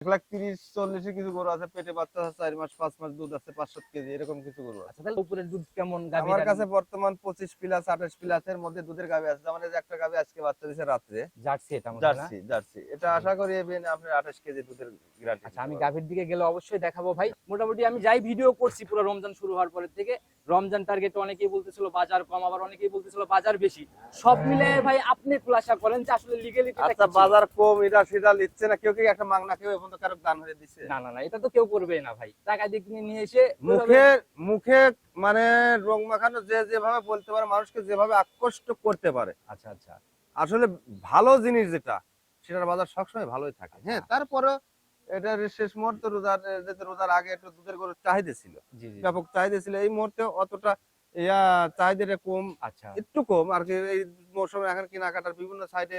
1,30,40 কিছু গরু আছে, পেটে বাচ্চা আছে, 4 মাস 5 মাস দুধ আছে, 5-7 কেজি এরকম কিছু গরু আছে। আচ্ছা, তাহলে উপরের দুধ কেমন আমার গাভীর? কাছে বর্তমান 25 প্লাস 28 প্লাসের মধ্যে দুধের গাভী আছে। যেমন এই যে একটা গাভী আজকে বাচ্চা দিয়েছে রাত্রে, জার্সি এটা মনে হয় না? জার্সি এটা আশা করি এবেন আপনার 28 কেজি দুধের গ্যারান্টি আচ্ছা, দিতে আমি পারবো। গাভীর দিকে গেলে অবশ্যই দেখাবো ভাই। মোটামুটি আমি যাই ভিডিও করছি পুরো রমজান শুরু হওয়ার পরের থেকে, রমজান টার্গেট অনেকেই বলতেছিল বাজার কম, আবার অনেকেই বলতেছিল বাজার বেশি। সব মিলে ভাই আপনি খুলাসা করেন যে আসলে লিগ্যালিটিটা আচ্ছা, কি ছিল? বাজার কম এটা সেটা নিচ্ছে না কেউ, কি একটা মাগনা কেউ এখন তো কারো দান হয়ে দিচ্ছে? না না না, এটা তো কেউ করবেই না ভাই। টাকা দিয়ে কিনে নিয়ে এসে মুখে মুখে মানে রং মাখানো যে যেভাবে বলতে পারে, মানুষকে যেভাবে আকর্ষিত করতে পারে। আচ্ছা আচ্ছা আসলে ভালো জিনিস যেটা, সেটার বাজার সবসময় ভালোই থাকে। হ্যাঁ, তারপরে এটা শেষ মুহূর্তে রোজার আগে একটু দুধের গরুর চাহিদা ছিল, জি জি। ব্যাপক চাহিদা ছিল। এই মুহূর্তে অতটা চাহিদাটা কম, আচ্ছা একটু কম আর কি। এই মৌসুমে এখন কেনাকাটার বিভিন্ন সাইডে,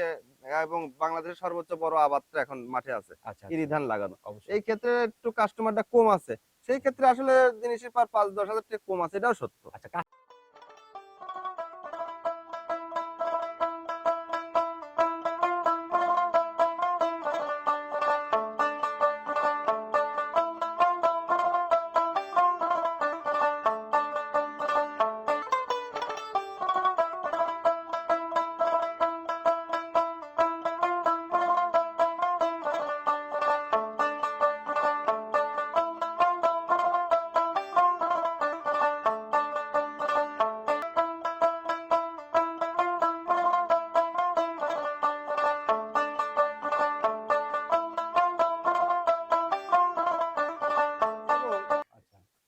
এবং বাংলাদেশের সর্বোচ্চ বড় আবাদটা এখন মাঠে আছে, আচ্ছা ইরি ধান লাগানো। অবশ্যই। এই ক্ষেত্রে একটু কাস্টমারটা কম আছে, সেই ক্ষেত্রে আসলে জিনিসের পার 5-10 হাজার টাকা কম আছে, এটাও সত্য। আচ্ছা, আচ্ছা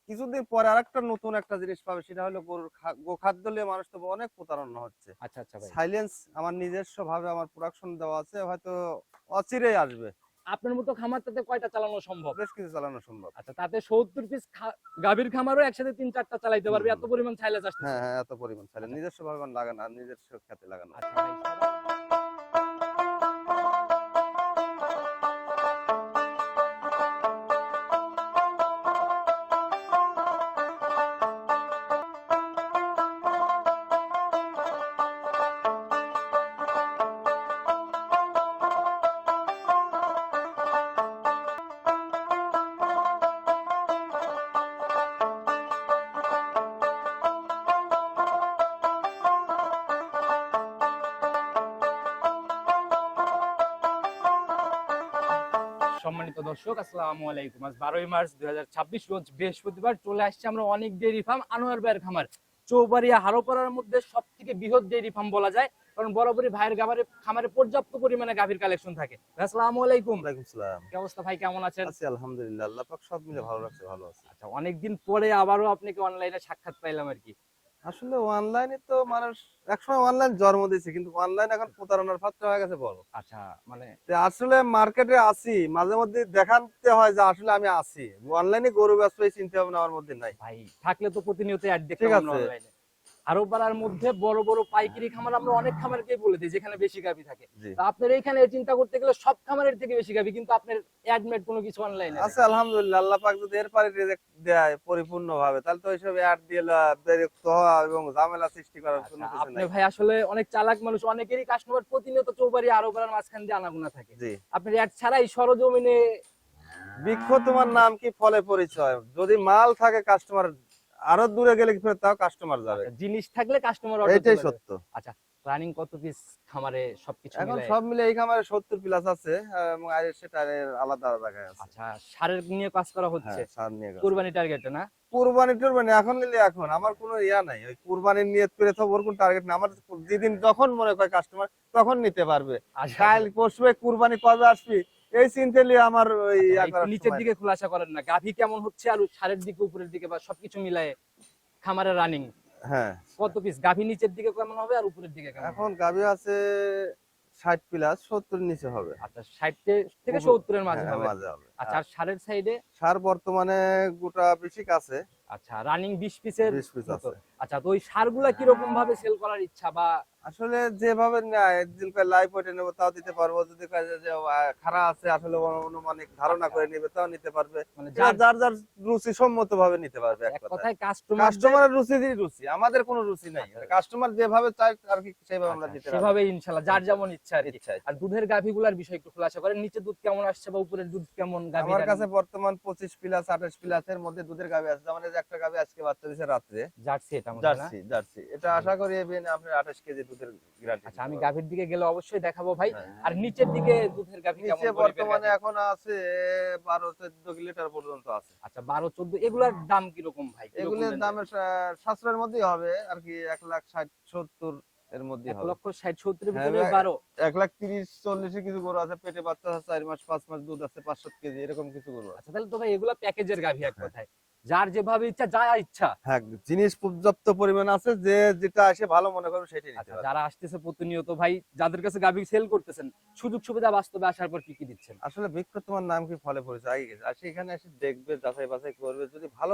কিছুদিন পরে আরেকটা নতুন একটা জিনিস পাবে, সেটা হলো গরুর গোখাদ্য নিয়ে মানুষ তো অনেক প্রতারণা হচ্ছে। আচ্ছা আচ্ছা ভাই, সাইলেন্স আমার নিজস্ব ভাবে আমার প্রোডাকশন দেওয়া আছে, হয়তো অচিরেই আসবে। আপনার মতো খামারটাতে কয়টা চালানো সম্ভব? বেশ কিছু চালানো সম্ভব। আচ্ছা, তাতে 70 পিস গাভীর খামারও একসাথে 3-4টা চালাইতে পারবে, এত পরিমাণ সাইলেজ আসতেছে। হ্যাঁ হ্যাঁ, এত পরিমাণ সাইলেন্স আচ্ছা নিজস্ব ভাবে লাগানো, আর নিজস্ব খেতে লাগানো। আচ্ছা ভাই, সম্মানিত দর্শক আসসালামু আলাইকুম। আজ 12ই মার্চ 2026 রোজ বৃহস্পতিবার চলে আসছে আমরা অনেক ডেইরি ফার্ম আনোয়ার ভাইয়ের খামার চৌবাড়িয়া হারোপাড়ার মধ্যে সবথেকে বৃহৎ ডেইরি ফার্ম বলা যায়, কারণ বরাবরই ভাইয়ের খামারে পর্যাপ্ত পরিমাণে গাভীর কালেকশন থাকে। আসসালামু আলাইকুম। ওয়ালাইকুম সালাম। কি অবস্থা ভাই, কেমন আছেন? আছি আলহামদুলিল্লাহ, আল্লাহ পাক সব মিলে ভালো রাখছে, ভালো আছে। আচ্ছা, অনেকদিন পরে আবারও আপনাকে অনলাইনে সাক্ষাৎ পাইলাম আর কি। আসলে অনলাইনে তো মানুষ একসময় অনলাইন জন্ম দিয়েছে, কিন্তু অনলাইন এখন প্রতারণার পাত্র হয়ে গেছে বড়। আচ্ছা, মানে আসলে মার্কেটে আছি, মাঝে মধ্যে দেখাতে হয় যে আসলে আমি আছি। অনলাইনে গরু ব্যবসা এই চিন্তা ভাবনা আমার মধ্যে নাই। ভাই থাকলে তো প্রতিনিয়ত অ্যাড ঠিক দেখতাম আমরা আছে। অনলাইনে। হারোপাড়ার মধ্যে বড় বড় পাইকারি খামার আমরা অনেক খামারকেই বলে দিই যেখানে বেশি গাভী থাকে। জি। তো আপনার এইখানে চিন্তা করতে গেলে সব খামারের থেকে বেশি গাভী, কিন্তু আপনার অ্যাডমেড কোনো কিছু অনলাইনে আছে আলহামদুলিল্লাহ, আল্লাহ পাক যদি এরপরে রিজেক্ট দেয় পরিপূর্ণ ভাবে, তাহলে তো ওইসব অ্যাড দিয়ে বিরক্ত হওয়া এবং ঝামেলা সৃষ্টি করার কোনো কিছু আপনি নাই। ভাই আসলে অনেক চালাক মানুষ, অনেকেরই কাস্টমার প্রতিনিয়ত চৌবাড়ি হারোপাড়ার মাঝখান দিয়ে আনাগোনা থাকে। জি। আপনার অ্যাড ছাড়াই সরজমিনে বৃক্ষ তোমার নাম কি ফলে পরিচয়, যদি মাল থাকে কাস্টমার আরো দূরে গেলে কি ফের তাও কাস্টমার যাবে, জিনিস থাকলে কাস্টমার এইটাই সত্য। আচ্ছা, রানিং কত পিস খামারে সবকিছু এখন মিলে? সব মিলে এই খামারে 70 প্লাস আছে, এবং আর সেটা আলাদা আলাদা জায়গায় আছে। আচ্ছা, সারের নিয়ে কাজ করা হচ্ছে হ্যাঁ, সার নিয়ে গেছে। কুরবানি টার্গেটে না? কুরবানি টুরবানি এখন নিলে এখন আমার কোনো ইয়া নাই, ওই কুরবানির নিয়ত করে তো ওর কোন টার্গেট না আমার। যেদিন যখন মনে করে কাস্টমার তখন নিতে পারবে। আচ্ছা, কাল পরশু কুরবানি কবে আসবি এই চিন্তা নিয়ে আমার ওই ইয়া একটু করার নিচের সময় দিকে নেই। খোলাসা করেন না, গাভী কেমন হচ্ছে আর সারের দিকে উপরের দিকে বা সবকিছু মিলায়ে খামারের রানিং হ্যাঁ, কত পিস গাভী নিচের দিকে কেমন হবে আর উপরের দিকে কেমন এখন হবে? গাভী আছে 60 প্লাস, 70 নিচে হবে। আচ্ছা, 60 থেকে 70 এর মাঝে হ্যাঁ, হবে। মাঝে হবে। আচ্ছা, আর সারের সাইডে? সার বর্তমানে গোটা বেশি আছে, আচ্ছা, রানিং 20 পিসের 20 পিস আছে। আচ্ছা, তো ওই সারগুলা কিরকম ভাবে সেল করার ইচ্ছা বা আসলে যেভাবে নেয় লাইভ ওয়েটে নেবো তাও দিতে পারবো, যদি কয় যে খাড়া আছে আসলে অনুমানিক ধারণা করে নিবে তাও নিতে পারবে, মানে এটা যার যার রুচি সম্মত ভাবে নিতে পারবে। এক কথায় কাস্টমার কাস্টমারের রুচি, আমাদের কোনো রুচি নাই, কাস্টমার যেভাবে চায় আর কি সেভাবে আমরা দিতে পারবো। সেভাবে ইনশাআল্লাহ যার যেমন ইচ্ছা আর কি। ইচ্ছা। আর দুধের গাভীগুলার বিষয় একটু খোলাসা করেন, নিচে দুধ কেমন আসছে বা উপরের দুধ কেমন গাভী? আমার কাছে বর্তমান 25 প্লাস 28 প্লাসের মধ্যে দুধের গাভী আছে, যেমন এই যে একটা গাভী আজকে বাচ্চা দিয়েছে রাত্রে, জার্সি, এটা মনে হয় না? জার্সি এটা আশা করি আপনার 28 কেজি দুধের গ্যারান্টি। আচ্ছা, আমি গাভীর দিকে গেলে অবশ্যই দেখাবো ভাই। আর নিচের দিকে দুধের গাভী কেমন? নিচে বর্তমানে এখন আছে 12-14 লিটার পর্যন্ত আছে। আচ্ছা, 12-14, এগুলার দাম কি রকম ভাই? এগুলোর দামের সাশ্রয়ের মধ্যেই হবে আর কি, 1,60,70 এর মধ্যে হবে। 1,60,70 এর হ্যাঁ, ভিতরে 12? 1,30,40 কিছু গরু আছে, পেটে বাচ্চা আছে, 4 মাস 5 মাস দুধ আছে, 500 কেজি এরকম কিছু গরু আছে। আচ্ছা, তাহলে তো ভাই এগুলা প্যাকেজের গাভী এক কথায়, যার যেভাবে ইচ্ছা যা ইচ্ছা। হ্যাঁ, জিনিস পর্যাপ্ত পরিমাণ আছে, যে যেটা আসে ভালো মনে করবে সেটাই নিতে আচ্ছা, পারবে। যারা আসতেছে প্রতিনিয়ত ভাই, যাদের কাছে গাভী সেল করতেছেন, সুযোগ সুবিধা বাস্তবে আসার পর কি কি দিচ্ছেন? আসলে বৃক্ষ তোমার নাম কি ফলে পরিচয় আগে গেছে, আর এখানে এসে দেখবে, যাচাই বাছাই করবে, যদি ভালো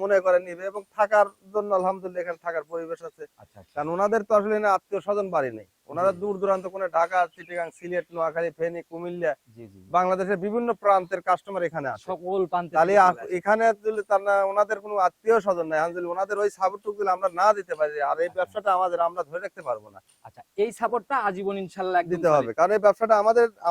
মনে করে নিবে, এবং থাকার জন্য আলহামদুলিল্লাহ এখানে থাকার পরিবেশ আছে। আচ্ছা আচ্ছা, কারণ ওনাদের তো আসলে আত্মীয় স্বজন বাড়ি নেই, ওনারা দূর দূরান্ত কোনো ঢাকা, চিটাগাং, সিলেট, নোয়াখালী, ফেনী, কুমিল্লা, জি জি, বাংলাদেশের বিভিন্ন প্রান্তের কাস্টমার এখানে আসে। সকল প্রান্তে তাহলে এখানে যদি তারা ওনাদের কোনো আত্মীয় স্বজন নাই, যদি ওনাদের ওই সাপোর্টটুকু যদি আমরা না দিতে পারি, আর এই ব্যবসাটা আমাদের, আমরা ধরে রাখতে পারবো না। আচ্ছা, এই সাপোর্টটা আজীবন ইনশাআল্লাহ একদম দিতে হবে, কারণ এই ব্যবসাটা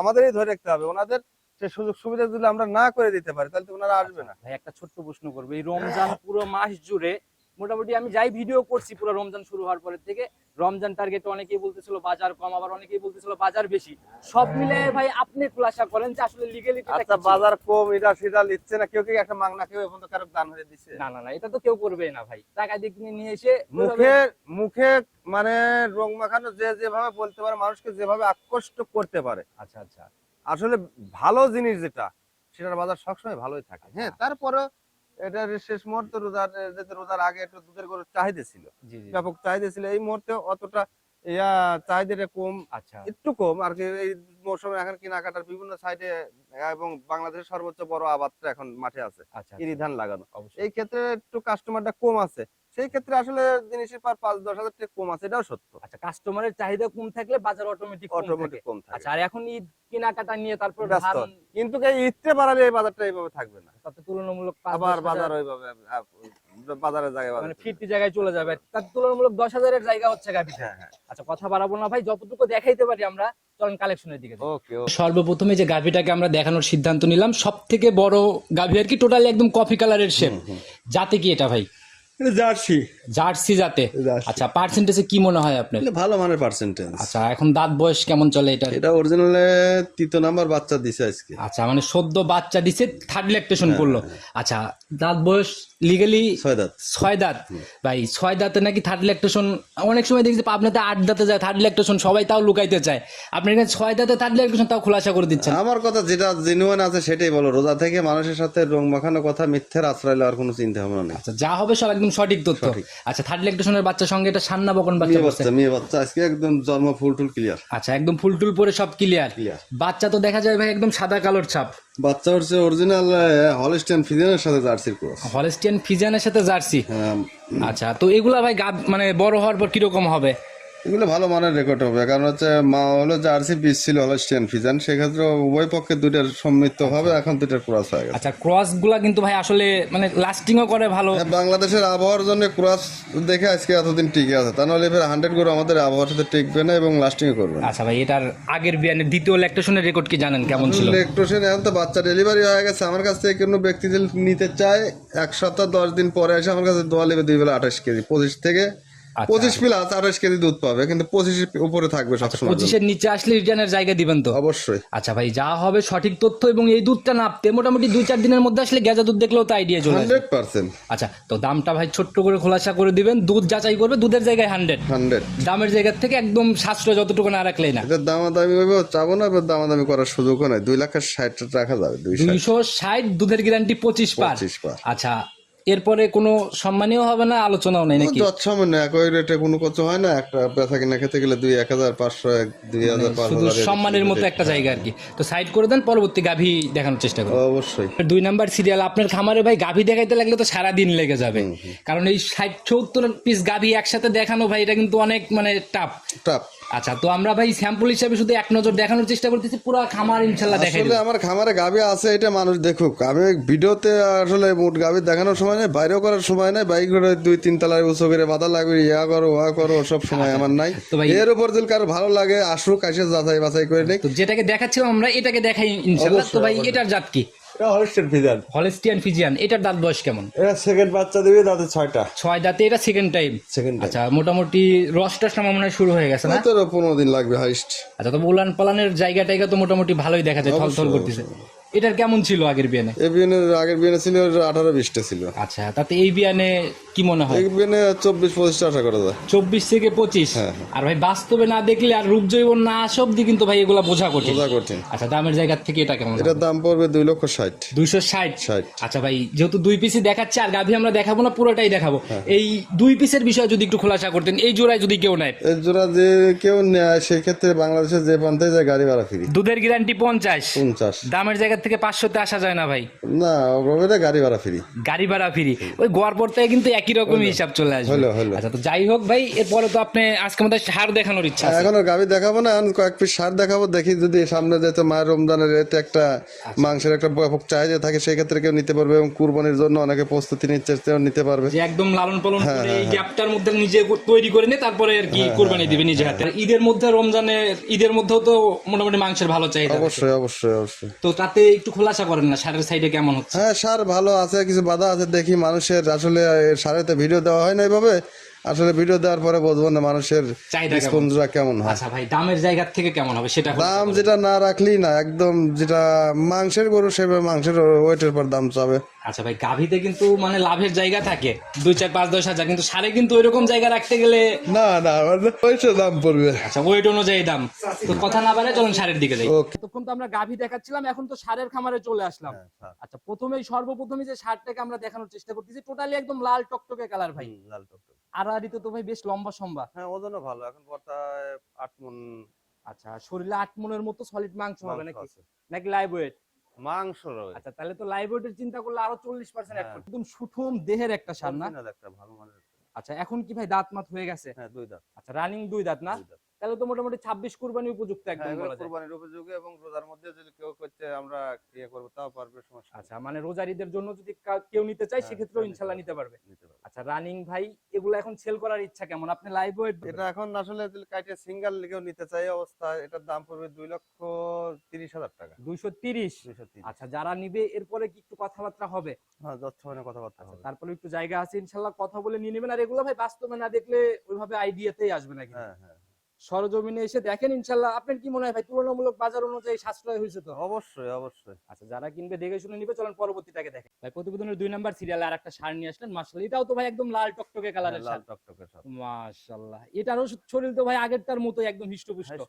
আমাদেরই ধরে রাখতে হবে। ওনাদের সে সুযোগ সুবিধা যদি আমরা না করে দিতে পারি, তাহলে তো ওনারা আসবে না। ভাই, একটা ছোট্ট প্রশ্ন করবো, এই রমজান পুরো মাস জুড়ে মোটামুটি আমি যাই ভিডিও করছি পুরো রমজান শুরু হওয়ার পরের থেকে, রমজান টার্গেট অনেকেই বলতেছিল বাজার কম, আবার অনেকেই বলতেছিল বাজার বেশি, সব মিলে ভাই আপনি খুলাসা করেন যে আসলে লিগ্যালিটিটা আচ্ছা, বাজার কম, এটা সেটা লিখছে না কেউ, কি একটা মাংনা কেউ এখন তো কারো দান হয়ে দিচ্ছে? না না না, এটা তো কেউ করবেই না ভাই, টাকা দিয়ে কিনে নিয়ে এসে মুখে মানে রং মাখানো, যেভাবে বলতে পারে, মানুষকে যেভাবে আকর্ষিত করতে পারে। আচ্ছা আচ্ছা, আসলে ভালো জিনিস যেটা, সেটার বাজার সবসময় ভালোই থাকে। হ্যাঁ, তারপরে এটা শেষ মুহূর্তে রোজার আগে একটু দুধের গরুর চাহিদা ছিল, জি জি, ব্যাপক চাহিদা ছিল। এই মুহূর্তে অতটা চাহিদাটা কম, আচ্ছা, একটু কম আর কি। এই মৌসুমে এখন কেনাকাটার বিভিন্ন সাইডে, এবং বাংলাদেশের সর্বোচ্চ বড় আবাদটা এখন মাঠে আছে, আচ্ছা, ইরি ধান লাগানো। অবশ্যই। এই ক্ষেত্রে একটু কাস্টমারটা কম আছে, সেই ক্ষেত্রে আসলে জিনিসের পার 5-10 হাজার টাকা কম আছে, এটাও সত্য। আচ্ছা, কাস্টমারের চাহিদা কম থাকলে বাজার অটোমেটিক কম থাকে। আচ্ছা, আর এখন ঈদ কেনাকাটা নিয়ে তারপর ব্যস্ত, ধান, কিন্তু এই ঈদটা বাড়ালে এই বাজারটা এইভাবে থাকবে না, তাতে তুলনামূলক আবার বাজার ওইভাবে বাজারের জায়গায় মানে ফিরতি জায়গায় চলে যাবে, তার তুলনামূলক 10,000 এর জায়গা হচ্ছে গাভী। হ্যাঁ হ্যাঁ, আচ্ছা, কথা বাড়াবো না ভাই, যতটুকু দেখাইতে পারি আমরা, চলেন কালেকশনের দিকে। ওকে। সর্বপ্রথমে যে গাভীটাকে আমরা দেখানোর সিদ্ধান্ত নিলাম, সব থেকে বড় গাভী আর কি, টোটালি একদম কফি কালারের শেপ, জাতে কি এটা ভাই? জার্সি জার্সি জাতে। জার্সি। আচ্ছা, পার্সেন্টেজে কি মনে হয় আপনার? এটা ভালো মানের পার্সেন্টেজ। আচ্ছা, এখন দাঁত বয়স কেমন চলে এটা? এটা অরিজিনালে 3 নাম্বার বাচ্চা দিছে আজকে। আচ্ছা, মানে সদ্য বাচ্চা দিছে, থার্ড ল্যাকটেশন করলো। আচ্ছা, দাঁত বয়স লিগ্যালি 6 দাঁত। 6 দাঁত। ভাই 6 দাঁতে নাকি থার্ড ল্যাকটেশন, অনেক সময় দেখছি আপনাদের 8 দাঁতে যায় থার্ড ল্যাকটেশন, সবাই তাও লুকাইতে চায়, আপনি এখানে 6 দাঁতে থার্ড ল্যাকটেশন তাও খোলাসা করে দিচ্ছেন। আমার কথা যেটা জেনুইন আছে সেটাই বলো, রোজা থেকে মানুষের সাথে রং মাখানো কথা, মিথ্যের আশ্রয় লওয়ার কোনো চিন্তা ভাবনা নেই। আচ্ছা, যা হবে সব একদম সঠিক তথ্য। আচ্ছা, থার্ড ল্যাকটেশনের বাচ্চার সঙ্গে এটা সান্না বকন বাচ্চা বসছে? মেয়ে বাচ্চা আজকে একদম জন্ম ফুল টুল ক্লিয়ার। আচ্ছা, একদম ফুল টুল পরে সব ক্লিয়ার। বাচ্চা তো দেখা যায় ভাই একদম সাদা কালোর ছাপ। বাচ্চা হচ্ছে অরিজিনাল হলস্টিয়ান ফ্রিজিয়ানের সাথে জার্সির ক্রস। হলস্টিয়ান ফ্রিজিয়ানের সাথে জার্সি। আচ্ছা, তো এগুলা ভাই মানে বড় হওয়ার পর কিরকম হবে? এগুলো ভালো মানের রেকর্ড হবে, কারণ হচ্ছে মা হলো জার্সি, বীজ ছিল হলস্টিয়ান ফ্রিজিয়ান, সেক্ষেত্রে উভয় পক্ষে দুইটার সম্মিলিত হবে, এখন দুইটার ক্রস হয়ে গেছে। আচ্ছা, ক্রস গুলা কিন্তু ভাই আসলে মানে লাস্টিংও করে ভালো। বাংলাদেশের আবহাওয়ার জন্য ক্রস দেখে আজকে এতদিন টিকে আছে, তা নাহলে এবার 100 গরু আমাদের আবহাওয়ার সাথে টিকবে না এবং লাস্টিং করবে না। আচ্ছা ভাই, এটার আগের বিয়ানের দ্বিতীয় ল্যাকটেশনের রেকর্ড কি জানেন কেমন ছিল? ল্যাকটেশন এখন তো বাচ্চা ডেলিভারি হয়ে গেছে, আমার কাছ থেকে কোনো ব্যক্তি যদি নিতে চায় 1 সপ্তাহ 10 দিন পরে এসে আমার কাছে দোয়া নেবে 2 বেলা 28 কেজি, 25 থেকে 25 প্লাস 28 কেজি দুধ পাবে, কিন্তু 25 উপরে থাকবে সবসময়। 25-এর নিচে আসলে রিটার্নের জায়গা দিবেন তো? অবশ্যই। আচ্ছা ভাই, যা হবে সঠিক তথ্য, এবং এই দুধটা নাপতে মোটামুটি 2-4 দিনের মধ্যে আসলে গেজা দুধ দেখলেও তো আইডিয়া চলে আসবে। 100%। আচ্ছা, তো দামটা ভাই ছোট্ট করে খোলাসা করে দিবেন, দুধ যাচাই করবে, দুধের জায়গায় 100, দামের জায়গা থেকে একদম সাশ্রয় যতটুকু না রাখলেই না। এটার দামাদামি হইবে চাবো না, এবার দামাদামি করার সুযোগও নাই, 2,60,000 রাখা যাবে। 260, দুধের গ্যারান্টি 25 পার। আচ্ছা, এরপরে কোনো সম্মানীয় হবে না, আলোচনাও নেই নাকি? যৎসামান্য একই রেটে কোনো কিছু হয় না, একটা বেচা কিনা খেতে গেলে 1,500 2,000 শুধু 5,000 সম্মানের মতো একটা জায়গা আর কি। তো সাইড করে দেন, পরবর্তী গাভী দেখানোর চেষ্টা করুন। অবশ্যই। 2 নাম্বার সিরিয়াল আপনার খামারে ভাই গাভী দেখাইতে লাগলে তো সারা দিন লেগে যাবে, কারণ এই 60-70 পিস গাভী একসাথে দেখানো ভাই এটা কিন্তু অনেক মানে টাফ। আচ্ছা, তো আমরা ভাই স্যাম্পল হিসেবে শুধু এক নজর দেখানোর চেষ্টা করতেছি, পুরো খামার ইনশাআল্লাহ দেখাই আসলে আমার খামারে গাভী আছে এটা মানুষ দেখুক, আমি ভিডিওতে আসলে মোট গাভী দেখানোর সময় নেই, বাইরেও করার সময় নাই, বাইক করে 2-3 তলায় উঁচু করে বাধা লাগবে, ইয়া করো ওয়া করো, সব সময় আমার নাই। তো ভাই এর উপর যদি কারো ভালো লাগে আসুক, এসে যাচাই বাছাই করে নিক। তো যেটাকে দেখাচ্ছিলাম আমরা এটাকে দেখাই ইনশাআল্লাহ। তো ভাই এটার জাত কি? এটা হলস্টেইন ফ্রিজিয়ান। Holstein Friesian. এটার দাঁত বয়স কেমন? এটা সেকেন্ড বাচ্চা দিবে, দাঁতে 6টা। 6 দাঁতে, এটা সেকেন্ড টাইম। আচ্ছা, মোটামুটি রসটা মনে হয় শুরু হয়ে গেছে না? 15 দিন লাগবে হাইস্ট। আচ্ছা, তো উলান পালানের জায়গা টাইগা তো মোটামুটি ভালোই দেখা যায়, থলথল করতেছে। এটার কেমন ছিল আগের বিয়ানে? এই বিয়ানের আগের বিয়ানে ছিল 18-20টা ছিল। আচ্ছা, তাতে এই বিয়ানে কি মনে হয়? এই বিয়ানে 24-25টা আশা করা যায়। 24 থেকে 25। আর ভাই বাস্তবে না দেখলে আর রূপ জৈবন না আসা অব্দি কিন্তু ভাই এগুলা বোঝা কঠিন। আচ্ছা, দামের জায়গা থেকে এটা কেমন? এটার দাম পড়বে 2,60,000। 260। আচ্ছা ভাই, যেহেতু 2 পিসই দেখাচ্ছে আর গাভী আমরা দেখাবো না, পুরোটাই দেখাবো, এই 2 পিসের বিষয়ে যদি একটু খোলাসা করতেন। এই জোড়ায় যদি কেউ নেয়, এই জোড়া যে কেউ নেয় সেই ক্ষেত্রে বাংলাদেশের যে প্রান্তে যায় গাড়ি ভাড়া ফ্রি। দুধের গ্যারান্টি 50। 50। দামের জায়গা থেকে 500-তে আসা যায় না ভাই? না, ওটা গাড়ি ভাড়া ফ্রি। গাড়ি ভাড়া ফ্রি, ওই গড় পড়তে কিন্তু একই রকমই হিসাব চলে আসবে। হলো। আচ্ছা, তো যাই হোক ভাই, এরপরে তো আপনি আজকে আমাদের সার দেখানোর ইচ্ছা আছে। এখন আর গাভী দেখাবো না, এখন কয়েক পিস সার দেখাবো, দেখি যদি সামনে যেতে মায়ের রমজানের এতে একটা মাংসের একটা ব্যাপক চাহিদা থাকে, সেই ক্ষেত্রে কেউ নিতে পারবে, এবং কুরবানির জন্য অনেকে প্রস্তুতি নিচ্ছে, সেও নিতে পারবে। যে একদম লালন পালন করে এই গ্যাপটার মধ্যে নিজে তৈরি করে নিয়ে তারপরে আর কি কুরবানি দিবে নিজে হাতে। ঈদের মধ্যে, ঈদের মধ্যেও তো মোটামুটি মাংসের ভালো চাহিদা। অবশ্যই। তো তাতে একটু খোলাসা করেন না, সারের সাইডে কেমন হচ্ছে? হ্যাঁ, সার ভালো আছে, কিছু বাধা আছে দেখি মানুষের। আসলে সারেতে ভিডিও দেওয়া হয় না এইভাবে, আসলে ভিডিও দেওয়ার পরে বুঝবো না মানুষের চাহিদা রেসপন্সটা কেমন হয়। আচ্ছা ভাই, দামের জায়গা থেকে কেমন হবে সেটা? দাম যেটা না রাখলেই না, একদম যেটা মাংসের গরু সেভাবে মাংসের ওয়েটের পর দাম চাবে। আচ্ছা ভাই, গাভীতে কিন্তু মানে লাভের জায়গা থাকে 2, 4, 5, 10 হাজার, কিন্তু সারে কিন্তু ওইরকম জায়গা রাখতে গেলে না ওইটা দাম পড়বে। আচ্ছা, ওয়েট অনুযায়ী দাম। তো কথা না বাড়ে চলুন সারের দিকে যাই। তখন তো আমরা গাভী দেখাচ্ছিলাম, এখন তো সারের খামারে চলে আসলাম। আচ্ছা, সর্বপ্রথমে যে সারটাকে আমরা দেখানোর চেষ্টা করতেছি, টোটালি একদম লাল টকটকে কালার ভাই। লাল টকটক। আড়াআড়িতে তো ভাই বেশ লম্বা সম্বা। হ্যাঁ, ওজনও ভালো, এখন বর্তায় 8 মণ। আচ্ছা, শরীরে 8 মণের মতো সলিড মাংস হবে নাকি লাইভ ওয়েট? মাংস রয়েছে। আচ্ছা, তাহলে তো লাইভ ওয়েটের চিন্তা করলে আরো 40% অ্যাড করতে। একদম সুঠম দেহের একটা সার না? একটা ভালো মানের। আচ্ছা, এখন কি ভাই দাঁত মাত হয়ে গেছে? হ্যাঁ, 2 দাঁত। আচ্ছা, রানিং 2 দাঁত না? তাহলে তো মোটামুটি 26 কুরবানি উপযুক্ত একদম বলা যায়। কুরবানির উপযোগী, এবং রোজার মধ্যে যদি কেউ করতে আমরা ইয়ে করব তাও পারবে, সমস্যা। আচ্ছা, মানে রোজার ঈদের জন্য যদি কেউ নিতে চায় সেক্ষেত্রেও ইনশাআল্লাহ নিতে পারবে। আচ্ছা, রানিং ভাই এগুলো এখন সেল করার ইচ্ছা কেমন? আপনি লাইভ ওয়েট এটা এখন আসলে যদি কাইটে সিঙ্গেল কেউ নিতে চায় অবস্থা, এটার দাম পড়বে 2,30,000 টাকা। 230। আচ্ছা, যারা নিবে এরপরে কি একটু কথাবার্তা হবে? হ্যাঁ, যথাযথ কথাবার্তা হবে। তারপরে একটু জায়গা আছে ইনশাআল্লাহ, কথা বলে নিয়ে নেবেন। আর এগুলো ভাই বাস্তবে না দেখলে ওইভাবে আইডিয়াতেই আসবে না কিন্তু। হ্যাঁ। সরজমিনে এসে দেখেন ইনশাআল্লাহ। আপনার কি মনে হয় ভাই, তুলনামূলক বাজার অনুযায়ী সাশ্রয় হয়েছে তো? অবশ্যই। আচ্ছা, যারা কিনবে দেখে শুনে নিবে। চলেন পরবর্তীটাকে দেখেন। ভাই, প্রতিবেদনের 2 নাম্বার সিরিয়ালে আর একটা সার নিয়ে আসলেন। মাশাআল্লাহ, এটাও তো ভাই একদম লাল টকটকে কালারের সার। লাল টকটকে সার। মাশাআল্লাহ, এটারও শরীর তো ভাই আগেরটার মতো একদম হিষ্টপুষ্ট।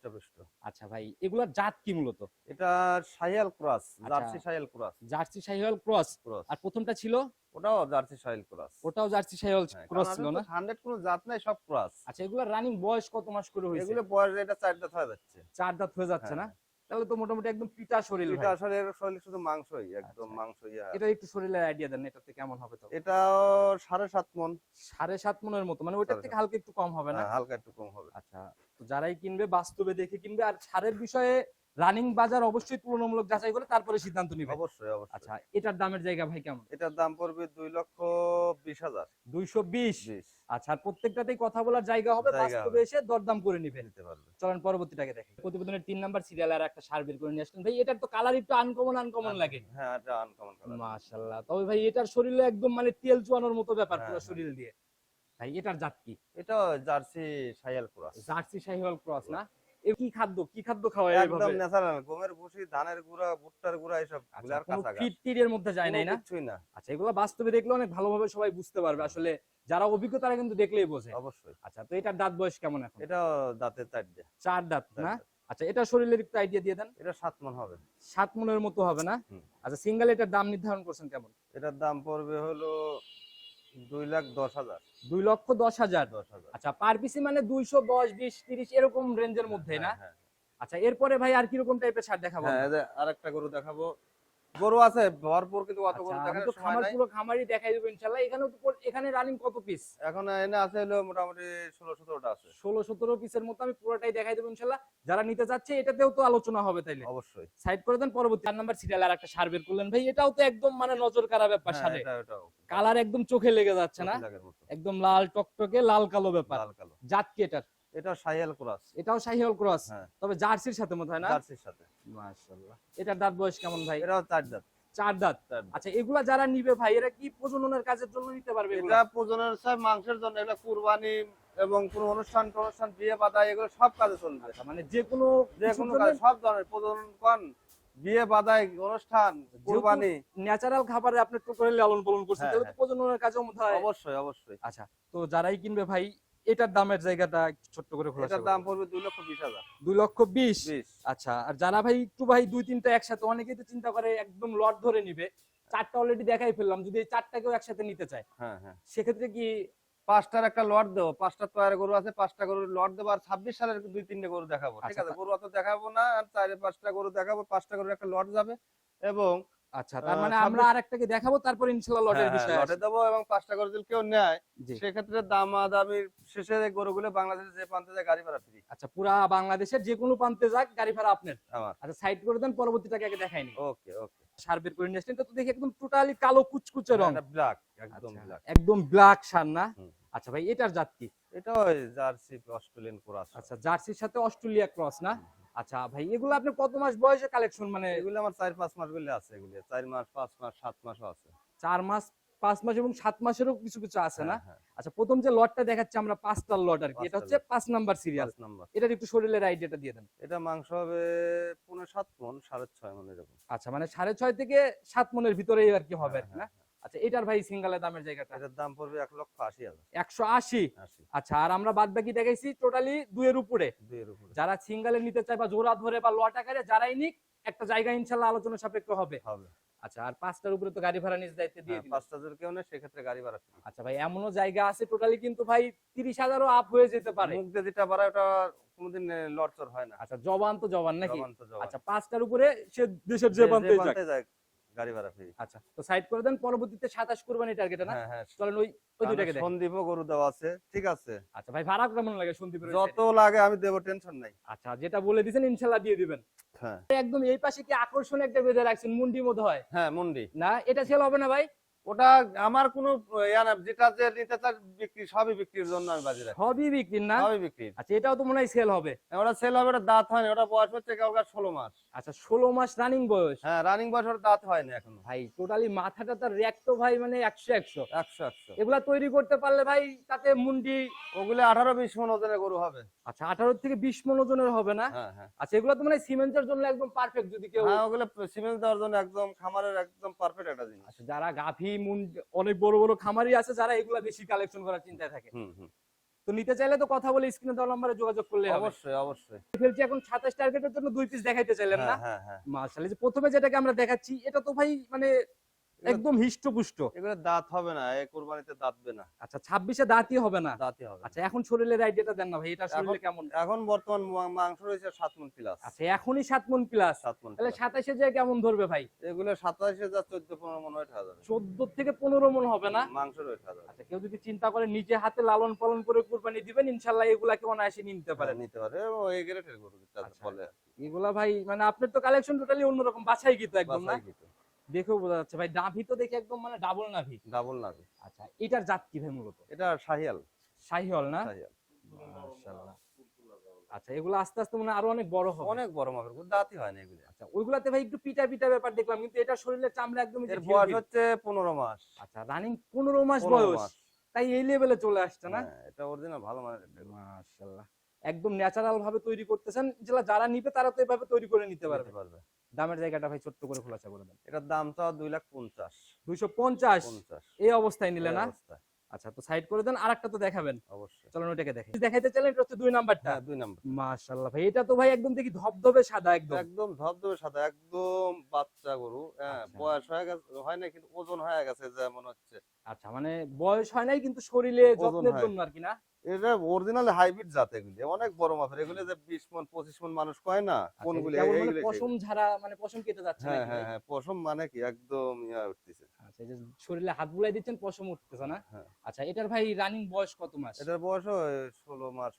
আচ্ছা ভাই, এগুলার জাত কি মূলত? এটা Sahiwal cross, Jersey Sahiwal cross. Jersey Sahiwal cross. আর প্রথমটা ছিল? ওটাও জার্সি শাহিয়াল ক্রস। ওটাও জার্সি শাহিওয়াল ক্রস ছিল না? 100 কোনো জাত নাই, সব ক্রস। আচ্ছা, এগুলার রানিং বয়স কত মাস করে হইছে? এগুলো বয়স এটা 4 দাঁত হয়ে যাচ্ছে। 4 দাঁত হয়ে যাচ্ছে না? তাহলে তো মোটামুটি একদম পিটা শরীর ভাই। এটা আসলে শরীর শুধু মাংসই, একদম মাংসই। এটা একটু শরীরের আইডিয়া দেন, এটাতে কেমন হবে তো? এটাও 7.5 মণ। 7.5 মণের মতো, মানে ওইটার থেকে হালকা একটু কম হবে না? হালকা একটু কম হবে। আচ্ছা, তো যারাই কিনবে বাস্তবে দেখে কিনবে। আর সারের বিষয়ে রানিং বাজার অবশ্যই তুলনামূলক যাচাই করে তারপরে সিদ্ধান্ত নিবে। অবশ্যই। আচ্ছা, এটার দামের জায়গা ভাই কেমন? এটার দাম পড়বে 2,20,000। 220। আচ্ছা, আর প্রত্যেকটাতেই কথা বলার জায়গা হবে, বাস্তবে এসে দরদাম করে নিতে পারবে। চলেন পরবর্তীটাকে দেখেন। প্রতিবেদনের 3 নাম্বার সিরিয়ালে আর একটা সার বের করে নিয়ে আসলেন ভাই। এটার তো কালার একটু আনকমন লাগে। হ্যাঁ, এটা আনকমন কালার। মাশাআল্লাহ, তবে ভাই এটার শরীরে একদম মানে তেল চুয়ানোর মতো ব্যাপার পুরো শরীর দিয়ে। ভাই, এটার জাত কি? এটা jersey Sahiwal cross. Jersey Sahiwal cross না? কি খাদ্য খাওয়ায় এইভাবে? একদম ন্যাচারাল, গমের ভুসি, ধানের গুঁড়া, ভুট্টার গুঁড়া, এসব গুলার কাঁচা ঘাস। ফিট-টিরের মধ্যে যায় নাই না? কিছুই না। আচ্ছা, এগুলো বাস্তবে দেখলে অনেক ভালোভাবে সবাই বুঝতে পারবে। আসলে যারা অভিজ্ঞ তারা কিন্তু দেখলেই বোঝে। অবশ্যই। আচ্ছা, তো এটার দাঁত বয়স কেমন এখন? এটা দাঁতে 4 দাঁত। 4 দাঁত না? আচ্ছা, এটা শরীরের একটু আইডিয়া দিয়ে দেন। এটা 7 মণ হবে। 7 মণের মতো হবে না? আচ্ছা, সিঙ্গেল এটার দাম নির্ধারণ করছেন কেমন? এটার দাম পড়বে হলো 2,10,000। 2,10,000। 10,000। আচ্ছা পার পিসি মানে 210, 20, 30 এরকম রেঞ্জের মধ্যে না? হ্যাঁ, আচ্ছা এরপরে ভাই আর কি রকম টাইপের সার দেখাবো? হ্যাঁ, এই যে আরেকটা গরু দেখাবো। গরু আছে ভরপুর, কিন্তু অত আচ্ছা গরু আমি দেখানোর তো সময় খামার নাই। পুরো খামারই দেখাই দেবো ইনশাআল্লাহ। এখানে রানিং কত পিস? এখন এনে আছে হলো মোটামুটি 16-17টা আছে। 16-17 পিসের মতো আমি পুরোটাই দেখাই দেবো ইনশাআল্লাহ। যারা নিতে চাচ্ছে এটাতেও তো আলোচনা হবে তাইলে। অবশ্যই। সাইড করে দেন। পরবর্তী 4 নাম্বার সিরিয়াল আর একটা সার বের করলেন ভাই, এটাও তো একদম মানে নজর কাড়া ব্যাপার হ্যাঁ, সারে। এটাও কালার একদম চোখে লেগে যাচ্ছে না? চোখের মতো। একদম লাল টকটকে লাল কালো ব্যাপার। লাল কালো। জাত কি এটার? এটা শাহিয়াল ক্রস। এটাও শাহিওয়াল ক্রস, হ্যাঁ। তবে জার্সির সাথে মনে হয় না? জার্সির সাথে। মাশাআল্লাহ। এটার দাঁত বয়স কেমন ভাই? এটাও 4 দাঁত। 4 দাঁত। 4 দাঁত। আচ্ছা এগুলা যারা নিবে ভাই এরা কি প্রজননের কাজের জন্য নিতে পারবে এগুলা? এটা প্রজননের চাই, মাংসের জন্য, এটা কুরবানি এবং কোনো অনুষ্ঠান বিয়ে বাদা এগুলো সব কাজে চলবে। আচ্ছা, মানে যে কোনো কাজে সব ধরনের প্রজনন কোন বিয়ে বাদায় অনুষ্ঠান কুরবানি ন্যাচারাল খাবারে আপনি তো করে লালন পালন করছেন, হ্যাঁ, তাহলে তো প্রজননের কাজেও মনে হয়। অবশ্যই। আচ্ছা তো যারাই কিনবে ভাই এটার দামের জায়গাটা একটু ছোট্ট করে খোলা। এটার দাম পড়বে 2,20,000। 2,20,000। 20। আচ্ছা আর যারা ভাই একটু ভাই 2-3টা একসাথে, অনেকেই তো চিন্তা করে একদম লট ধরে নিবে, 4টা অলরেডি দেখাই ফেললাম, যদি এই 4টাকেও একসাথে নিতে চায় হ্যাঁ, সেক্ষেত্রে কি? 5টার একটা লট দেবো, 5টা তৈরি গরু আছে, 5টা গরুর লট দেবো, আর 26 সালের 2-3টে গরু দেখাবো। ঠিক আচ্ছা, আছে, গরু অত দেখাবো না, আর 4-5টা গরু দেখাবো, 5টা গরুর একটা লট যাবে। এবং আচ্ছা তার মানে 26 আমরা আরেকটাকে দেখাবো, তারপর ইনশাআল্লাহ লটের বিষয় লটে দেবো, এবং 5টা গরু যদি কেউ নেয় জি। সেক্ষেত্রে দামাদামির শেষে গরুগুলো বাংলাদেশের যে প্রান্তে যায় গাড়ি ভাড়া ফ্রি আচ্ছা পুরা বাংলাদেশের যে কোনো প্রান্তে যাক গাড়ি ভাড়া আপনার। আমার। আচ্ছা সাইড করে দেন, পরবর্তীটাকে আগে দেখাইনি। ওকে। সার বের করে নিয়ে আসলেন, তো দেখি একদম টোটালি কালো কুচকুচে রং। ব্ল্যাক, একদম আচ্ছা, ব্ল্যাক। একদম ব্ল্যাক সার না? হুম। আচ্ছা ভাই এটার জাত কি? এটা ওই জার্সি অস্ট্রেলিয়ান ক্রস। আচ্ছা জার্সির সাথে অস্ট্রেলিয়া ক্রস না? আচ্ছা ভাই এগুলো আপনি কত মাস বয়সে কালেকশন, মানে এগুলো আমার 4-5 মাস গুলো আছে, এগুলো 4 মাস, 5 মাস, 7 মাসও আছে। 4 মাস, 5 মাস এবং 7 মাসেরও কিছু কিছু আছে না? হ্যাঁ। আচ্ছা প্রথম যে লটটা দেখাচ্ছি আমরা 5টার লট আর কি, এটা হচ্ছে 5 নাম্বার সিরিয়াল। 5 নাম্বার। এটার একটু শরীরের আইডিয়াটা দিয়ে দেন। এটা মাংস হবে 7.5 মণ, 6.5 মণ এরকম। আচ্ছা মানে 6.5 থেকে 7 মনের ভিতরেই আর কি হবে আর কি হ্যাঁ, না? আচ্ছা এটার ভাই সিঙ্গেলের দামের জায়গাটা? এটার দাম পড়বে 1,80,000। 180। 80। আচ্ছা আর আমরা বাদ বাকি দেখাইছি টোটালি 2 এর উপরে। 2 এর উপরে যারা সিঙ্গেলে নিতে চায় বা জোড়া ধরে বা লট আকারে যারাই নিক, একটা জায়গা ইনশাআল্লাহ আলোচনা সাপেক্ষ হবে। হবে। আচ্ছা আর 5টার উপরে তো গাড়ি ভাড়া নিজ দায়িত্বে দিয়ে দিবেন। 5টা যদি কেউ নেয় সেক্ষেত্রে গাড়ি ভাড়া ফ্রি। আচ্ছা ভাই এমনও জায়গা আছে টোটালি কিন্তু ভাই 30,000ও আপ হয়ে যেতে পারে। মুখ দিয়ে যেটা বাড়ায় ওটা কোনোদিন লড়চড় হয় না। আচ্ছা জবান তো জবান নাকি? জবান তো জবান। আচ্ছা 5টার উপরে সে দেশের যে প্রান্তেই যাক। যায় গাড়ি ভাড়া ফ্রি। আচ্ছা তো সাইড করে দেন, পরবর্তীতে 27 কুরবানি টার্গেট না? হ্যাঁ। চলেন ওই দুইটাকে দেখেন। সন্দীপও গরু দেওয়া আছে, ঠিক আছে। আচ্ছা ভাই ভাড়া কেমন লাগে সন্দীপের? যত লাগে আমি দেবো, টেনশন নাই। আচ্ছা যেটা বলে দিবেন ইনশাআল্লাহ দিয়ে দিবেন। হ্যাঁ একদম এই পাশে কি আকর্ষণ একটা বেঁধে রাখছেন, মুন্ডি মতো হয় মুন্ডি। না? এটা সেল হবে না ভাই? ওটা আমার কোনো ইয়া না, যেটা যে নিতে চায় বিক্রি, সবই বিক্রির জন্য আমি বাজি রাখি। সবই বিক্রি না? সবই বিক্রি। আচ্ছা এটাও তো মনে হয় সেল হবে। ওটা সেল হবে, ওটা দাঁত হয়নি, ওটা বয়স হচ্ছে কাউকার 16 মাস। আচ্ছা 16 মাস রানিং বয়স। হ্যাঁ, রানিং বয়স, ওটা দাঁত হয়নি এখনো। ভাই টোটালি মাথাটা তার র্যাক তো ভাই মানে 100 100 এগুলা তৈরি করতে পারলে ভাই তাতে মুন্ডি। ওগুলো 18-20 মণ ওজনের গরু হবে। আচ্ছা 18 থেকে 20 মণ ওজনের হবে না? হ্যাঁ। আচ্ছা এগুলা তো মানে সিমেন্টের জন্য একদম পারফেক্ট, যদি কেউ। হ্যাঁ, ওগুলো সিমেন্ট দেওয়ার জন্য একদম খামারের একদম পারফেক্ট একটা জিনিস। আচ্ছা যারা গাভী মুন্ডি অনেক বড় বড় খামারি আছে, যারা এগুলা বেশি কালেকশন করার চিন্তায় থাকে, হুম। তো নিতে চাইলে তো কথা বলে স্ক্রিনে দেওয়া নম্বরে যোগাযোগ করলে হবে। অবশ্যই। ফেলছি এখন 27 টার্গেটের জন্য 2 পিস দেখাইতে চাইলেন না? হ্যাঁ। মাশাআল্লাহ, যে প্রথমে যেটাকে আমরা দেখাচ্ছি এটা তো ভাই মানে একদম হিষ্টপুষ্ট। এগুলো দাঁত হবে না, এই কুরবানিতে দাঁতবে না। আচ্ছা 26-এ দাঁতই হবে না? দাঁতই হবে। আচ্ছা এখন শরীরের আইডিয়াটা দেন না ভাই, এটা শরীরে কেমন? এখন বর্তমান মাংস রয়েছে 7 মণ প্লাস। আচ্ছা এখনই 7 মণ প্লাস? 7 মণ। তাহলে 27-এ যে কেমন ধরবে ভাই? এগুলো 27,000, 14-15 মণ ওয়েট হয়ে যাবে। 14 থেকে 15 মণ হবে না? মাংস ওয়েট হয়ে যাবে। আচ্ছা কেউ যদি চিন্তা করে নিজে হাতে লালন পালন করে কুরবানি দিবেন, ইনশাআল্লাহ এগুলাকে অনায়াসে নিতে পারেন। নিতে পারে, ওই গ্রেটের গরু আচ্ছা, বলে। এগুলা ভাই মানে আপনার তো কালেকশন টোটালি অন্যরকম, বাছাই কিন্তু একদম না? বাছাই কিন্তু। দেখেও বোঝা যাচ্ছে ভাই, নাভি তো দেখে একদম মানে ডাবল নাভি। ডাবল নাভি। আচ্ছা এটার জাত কি ভাই মূলত? এটা শাহিয়াল। শাহিওয়াল না? শাহিয়াল। মাশাআল্লাহ। আচ্ছা এগুলো আস্তে আস্তে মানে আরো অনেক বড় হবে। অনেক বড় মাপের গরু, দাঁতই হয় না এগুলো। আচ্ছা ওইগুলাতে ভাই একটু পিটা পিটা ব্যাপার দেখলাম, কিন্তু এটা শরীরের চামড়া একদম এর বয়স হচ্ছে 15 মাস। আচ্ছা রানিং 15 মাস 15 বয়স, মাস। তাই এই লেভেলে চলে আসছে না? হ্যাঁ, এটা অরিজিনাল ভালো মানের একটা গরু। মাশাআল্লাহ, একদম ন্যাচারাল ভাবে তৈরি করতেছেন, যারা নিবে তারা তো এভাবে তৈরি করে নিতে পারবে। নিতে পারবে। দামের জায়গাটা ভাই ছোট্ট করে খোলাসা করে দেন। এটার দাম তো 2,50,000। 250 50 এই অবস্থায় নিলে এই না? অবস্থায়। আচ্ছা, তো সাইড করে দেন, আরেকটা তো দেখাবেন। অবশ্যই। চলুন ওটাকে দেখি। দেখাইতে চাইলেন, এটা হচ্ছে 2 নাম্বারটা। হ্যাঁ, 2 নাম্বার। মাশাআল্লাহ ভাই, এটা তো ভাই একদম দেখি ধবধবে সাদা একদম। একদম ধবধবে সাদা, একদম বাচ্চা গরু। হ্যাঁ, আচ্ছা। বয়স হয়ে গেছে, হয় না কিন্তু ওজন হয়ে গেছে যা মনে হচ্ছে। আচ্ছা, মানে বয়স হয় নাই কিন্তু শরীরে ওজন যত্নের হয়। জন্য আর কি না? এটা অরিজিনাল হাইব্রিড জাত এগুলি, অনেক বড় মাপের। এগুলি যে 20 মণ 25 মণ মানুষ কয় না, আচ্ছা, কোনগুলি কেবল মানে এইগুলি পশম ঝাড়া, মানে পশম কেটে যাচ্ছে হ্যাঁ নাকি হ্যাঁ ভাই? হ্যাঁ, পশম মানে কি একদম উঠতেছে। আচ্ছা, এই যে শরীরে হাত বুলাই দিচ্ছেন, পশম উঠতেছে না? হ্যাঁ, আচ্ছা, এটার ভাই রানিং বয়স কত মাস? এটার বয়স 16 মাস,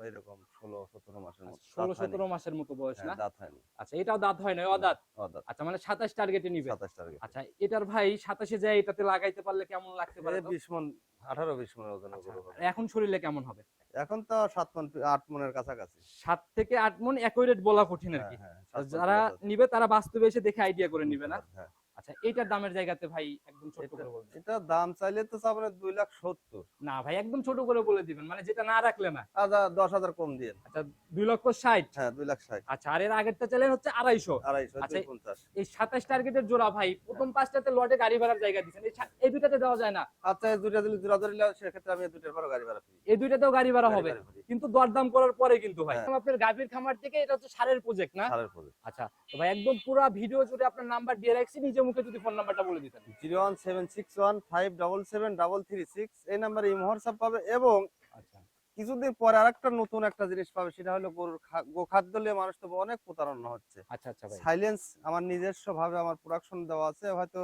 এরকম 16-17 মাসের মতো। দাঁত 16-17 হয়নি। মাসের মতো বয়স হ্যাঁ, না? দাঁত হয়নি। আচ্ছা, এটাও দাঁত হয় না, অদাঁত। অদাঁত। আচ্ছা, মানে 27 টার্গেটে নিবে। 27 টার্গেট। আচ্ছা, এটার ভাই 27 এ যায় এটাতে লাগাইতে পারলে কেমন লাগতে পারে এই তো? 20 মণ, 18-20 মণের ওজনের আচ্ছা, গরু হবে। আর এখন শরীরে কেমন হবে? এখন তো 7 মণ 8 মণের কাছাকাছি। 7 থেকে 8 মণ অ্যাকুরেট বলা কঠিন আর হ্যাঁ কি। হ্যাঁ, তো 7 মণ যারা প্লাস আছে। নিবে তারা বাস্তবে এসে দেখে আইডিয়া করে নিবে না? হ্যাঁ। আচ্ছা, এটার দামের জায়গাতে ভাই একদম ছোট করে বলবেন। এটা দাম চাইলে তো চাবেন 2,70,000। না ভাই, একদম ছোট করে বলে দিবেন, মানে যেটা না রাখলে না। আচ্ছা, 10,000 কম দিয়ে। আচ্ছা, 2,60,000। হ্যাঁ, 2,60,000। আচ্ছা, আর এর আগেরটা চাইলেন হচ্ছে 250। 250, আচ্ছা, 250। এই 27 টার্গেটের জোড়া ভাই প্রথম 5টাতে লটে গাড়ি ভাড়ার জায়গা দিচ্ছেন, এই দুটাতে দেওয়া যায় না? আচ্ছা, এই দুইটা দিলে জোড়া ধরলে সেক্ষেত্রে আমি এই দুইটার পরে গাড়ি ভাড়া ফ্রি। এই দুইটাতেও গাড়ি ভাড়া হবে, গাড়ি ভাড়া free। কিন্তু দরদাম করার পরে কিন্তু ভাই। হ্যাঁ। আপনার গাভীর খামার থেকে এটা হচ্ছে সারের প্রজেক্ট না? সারের পরে। আচ্ছা, তো ভাই একদম পুরো ভিডিও জুড়ে আপনার নাম্বার দিয়ে রাখছি, নিজে মুখে যদি ফোন নাম্বারটা বলে দিতেন। 01761577336 এই নাম্বারে ইমো হোয়াটসঅ্যাপ পাবে। এবং আচ্ছা কিছুদিন পরে আরেকটা নতুন একটা জিনিস পাবে, সেটা হলো গরুর গোখাদ্য নিয়ে মানুষ তো অনেক প্রতারণা হচ্ছে। আচ্ছা আচ্ছা ভাই। সাইলেন্স আমার নিজস্ব ভাবে আমার প্রোডাকশন দেওয়া আছে, হয়তো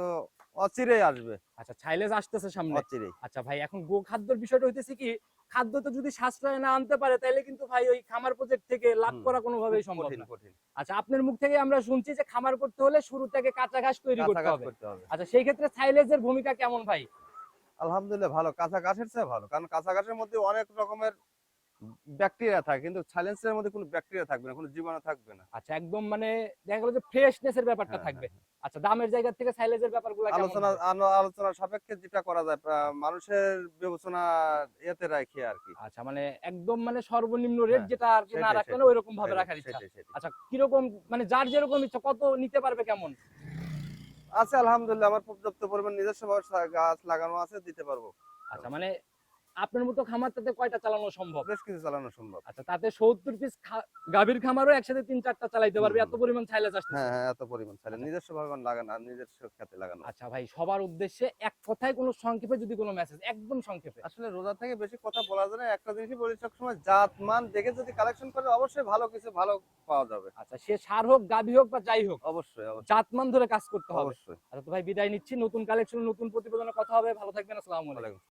অচিরেই আসবে। আচ্ছা, ছাইলেজ আসতেছে সামনে। অচিরেই। আচ্ছা ভাই, এখন গো খাদ্যের বিষয়টা হইতেছে কি, খাদ্য তো যদি সাশ্রয় না আনতে পারে তাহলে কিন্তু ভাই ওই খামার প্রজেক্ট থেকে লাভ করা কোনোভাবেই সম্ভব কঠিন না। কঠিন। আচ্ছা, আপনার মুখ থেকে আমরা শুনছি যে খামার করতে হলে শুরু থেকে কাঁচা ঘাস তৈরি কাঁচা করতে ঘাস হবে। করতে হবে। আচ্ছা, সেই ক্ষেত্রে সাইলেজের ভূমিকা কেমন ভাই? আলহামদুলিল্লাহ ভালো, কাঁচা ঘাসের চেয়ে ভালো। কারণ কাঁচা ঘাসের মধ্যে অনেক রকমের ব্যাকটেরিয়া থাকে, কিন্তু সাইলেন্সের মধ্যে কোনো ব্যাকটেরিয়া থাকবে না, কোনো জীবাণু থাকবে না। আচ্ছা, একদম মানে দেখা গেল যে ফ্রেশনেস এর ব্যাপারটা হ্যাঁ, থাকবে। হ্যাঁ, আচ্ছা, দামের জায়গা থেকে সাইলেজের ব্যাপারগুলো কেমন আলোচনা হবে? আলোচনা সাপেক্ষে যেটা করা যায়, মানুষের বিবেচনা এতে রাখি আর কি। আচ্ছা, মানে একদম মানে সর্বনিম্ন রেট হ্যাঁ, যেটা আর কি না সেটাই, রাখলে সেটাই। ওইরকম ভাবে রাখার ইচ্ছা। সেটাই, সেটাই। আচ্ছা, কিরকম মানে যার যেরকম ইচ্ছা কত নিতে পারবে কেমন? আছে আলহামদুলিল্লাহ, আমার পর্যাপ্ত পরিমাণ নিজস্ব গাছ লাগানো আছে, দিতে পারবো। আচ্ছা, মানে আপনার মতো খামারটাতে কয়টা চালানো সম্ভব? বেশ কিছু চালানো সম্ভব। আচ্ছা, তাতে 70 পিস গাভীর খামারও একসাথে 3-4টা চালাইতে পারবে, হুম, এত পরিমাণ ছাইলেজ আসতেছে। হ্যাঁ হ্যাঁ, এত পরিমাণ চাইলে নিজস্ব ভাবে লাগানো, নিজস্ব খাতে লাগানো। আচ্ছা ভাই, সবার উদ্দেশ্যে এক কথায় কোনো সংক্ষেপে যদি কোনো মেসেজ, একদম সংক্ষেপে। আসলে রোজা থেকে বেশি কথা বলা যায় না, একটা জিনিসই বলি সবসময়, জাত মান দেখে যদি কালেকশন করে অবশ্যই ভালো কিছু ভালো পাওয়া যাবে। আচ্ছা, সে সার হোক, গাভী হোক বা যাই হোক, অবশ্যই অবশ্যই জাতমান ধরে কাজ করতে হবে। অবশ্যই। আচ্ছা, তো ভাই বিদায় নিচ্ছি, নতুন কালেকশন নতুন প্রতিবেদনে কথা হবে, ভালো থাকবেন, আসসালামু আলাইকুম। ওয়ালাইকুম